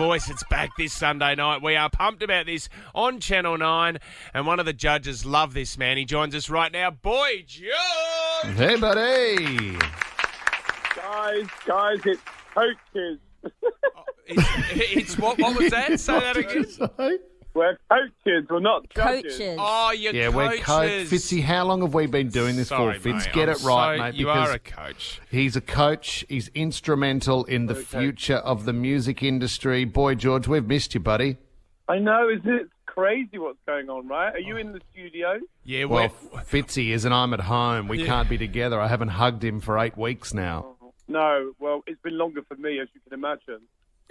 Voice. It's back this Sunday night. We are pumped about this on Channel 9, and one of the judges love this man. He joins us right now, Boy George. Hey, buddy. Guys, it's coaches. It's what was that? Say that again. We're coaches, we're not judges. Coaches. Oh, you're Yeah, coaches. we're Fitzy, how long have we been doing this Sorry, for, Fitz? mate. Get I'm it right, so- mate. You because are a coach. He's a coach. He's instrumental in the future of the music industry. Boy, George, we've missed you, buddy. I know, isn't it crazy what's going on, right? Are you in the studio? Yeah, Well, Fitzy isn't. I'm at home. We can't be together. I haven't hugged him for 8 weeks now. No, well, it's been longer for me, as you can imagine.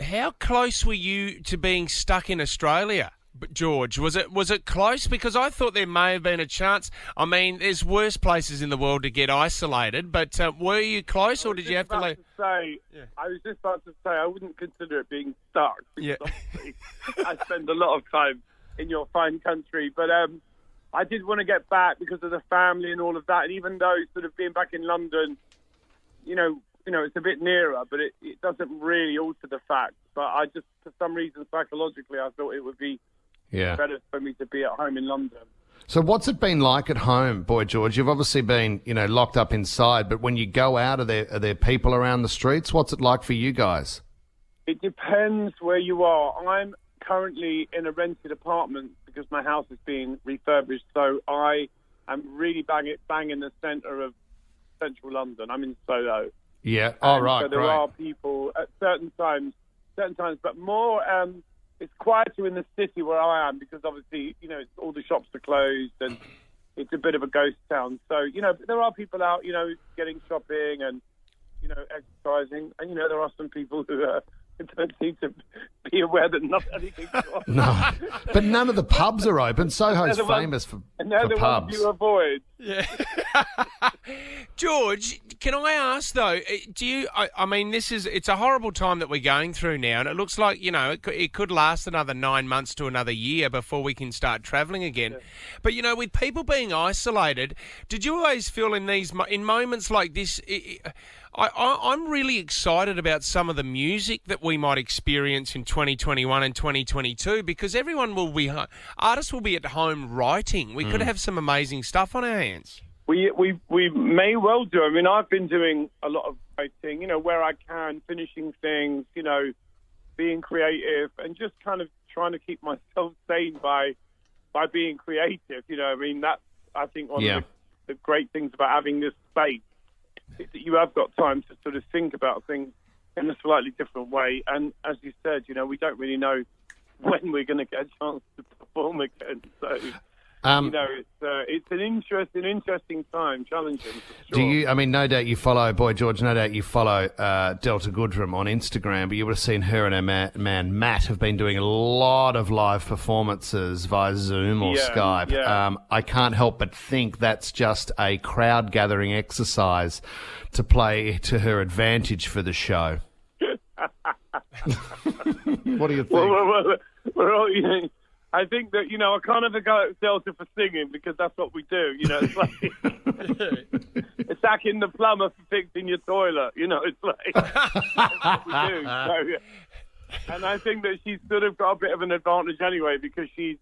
how close were you to being stuck in Australia? But George, was it close? Because I thought there may have been a chance. I mean, there's worse places in the world to get isolated, but were you close, or did you have to leave? I was just about to say I wouldn't consider it being stuck. Yeah. Obviously, I spend a lot of time in your fine country, but I did want to get back because of the family and all of that. And even though sort of being back in London, you know, it's a bit nearer, but it doesn't really alter the fact. But I just, for some reason, psychologically, I thought it would be better for me to be at home in London. So what's it been like at home, Boy George? You've obviously been, locked up inside, but when you go out, are there people around the streets? What's it like for you guys? It depends where you are. I'm currently in a rented apartment because my house is being refurbished, so I am really bang in the centre of central London. I'm in Soho. Yeah. Oh, right. So there are people at certain times, but more. It's quieter in the city where I am because obviously, all the shops are closed and it's a bit of a ghost town. So, there are people out, getting shopping and, exercising. And, there are some people who don't seem to be aware that anything's wrong. No, but none of the pubs are open. Soho's famous for the pubs. ones you avoid. Yeah. George, can I ask though, do you, I mean, it's a horrible time that we're going through now, and it looks like, it could last another 9 months to another year before we can start travelling again. Yeah. But, with people being isolated, did you always feel in moments like this, I'm really excited about some of the music that we might experience in 2021 and 2022 because artists will be at home writing. We could have some amazing stuff on our hands. We may well do. I mean, I've been doing a lot of writing, where I can, finishing things, being creative and just kind of trying to keep myself sane by being creative. I mean, that's, I think, one of the great things about having this space is that you have got time to sort of think about things in a slightly different way. And as you said, we don't really know when we're going to get a chance to perform again. So... it's an interesting time, challenging. For sure. No doubt you follow, Boy George, no doubt you follow Delta Goodrem on Instagram, but you would have seen her and her man Matt have been doing a lot of live performances via Zoom or Skype. Yeah. I can't help but think that's just a crowd gathering exercise to play to her advantage for the show. What do you think? Well, we're all, I think that, I can't ever go at Delta for singing because that's what we do. It's like attacking the plumber for fixing your toilet. It's like that's what we do. So, and I think that she's sort of got a bit of an advantage anyway because she's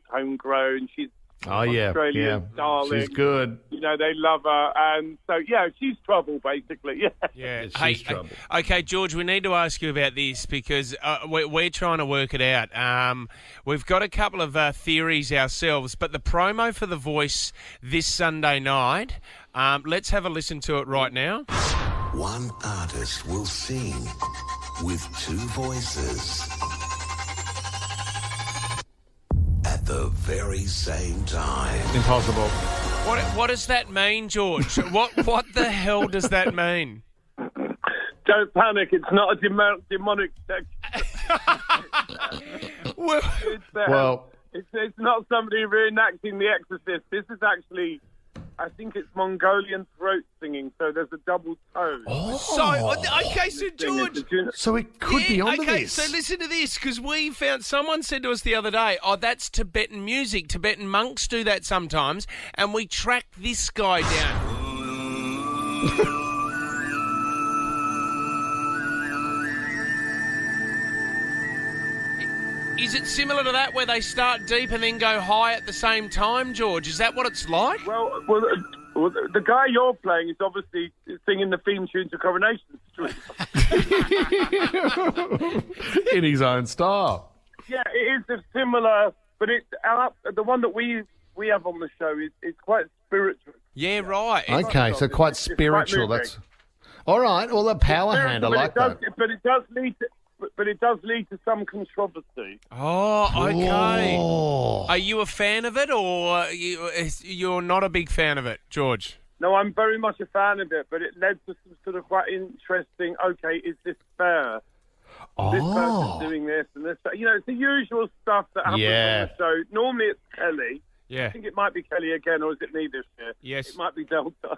homegrown. She's Australian darling. She's good. They love her. And so, she's trouble, basically. Yeah. She's trouble. Okay, George, we need to ask you about this because we're trying to work it out. We've got a couple of theories ourselves, but the promo for The Voice this Sunday night, let's have a listen to it right now. One artist will sing with two voices at the very same time. Impossible. What does that mean, George? What the hell does that mean? Don't panic. It's not a demonic section. It's not somebody reenacting The Exorcist. This is actually, I think it's Mongolian throat singing, so there's a double tone. Oh. So George... So it could be onto this. So listen to this, because someone said to us the other day, that's Tibetan music. Tibetan monks do that sometimes, and we tracked this guy down. Is it similar to that where they start deep and then go high at the same time, George? Is that what it's like? Well, the guy you're playing is obviously singing the theme tune to Coronation Street. In his own style. Yeah, it is a similar, but the one that we have on the show is quite spiritual. Yeah, right. Okay, so quite It's spiritual. quite That's all right. Well, the power hand, I like that. But it does lead to some controversy. Oh, okay. Oh. Are you a fan of it, or you're not a big fan of it, George? No, I'm very much a fan of it, but it led to some sort of quite interesting, okay, is this fair? This person's doing this and this. You know, it's the usual stuff that happens on the show. Normally it's Kelly. Yeah. I think it might be Kelly again, or is it me this year? Yes. It might be Delta.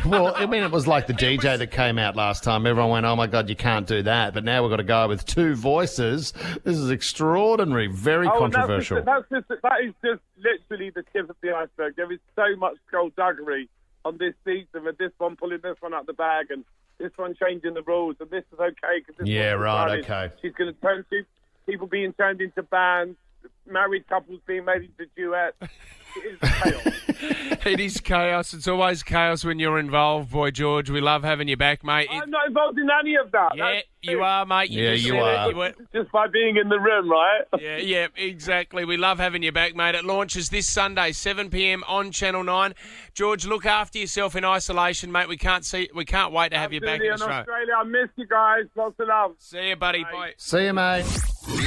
Well, I mean, it was like the DJ that came out last time. Everyone went, oh, my God, you can't do that. But now we've got to go with two voices. This is extraordinary, very controversial. That is just literally the tip of the iceberg. There is so much skullduggery on this season, with this one pulling this one out the bag and this one changing the rules, and this is okay. Cause this okay. She's going to turn people being turned into bands, married couples being made into duets. It is chaos. It is chaos. It's always chaos when you're involved, Boy George. We love having you back, mate. I'm not involved in any of that. Yeah, you are, mate. You are. Just by being in the room, right? Yeah, exactly. We love having you back, mate. It launches this Sunday, 7 p.m. on Channel 9. George, look after yourself in isolation, mate. We can't wait to have you back in Australia. I miss you guys. Lots of love. See you, buddy. Bye. See you, mate.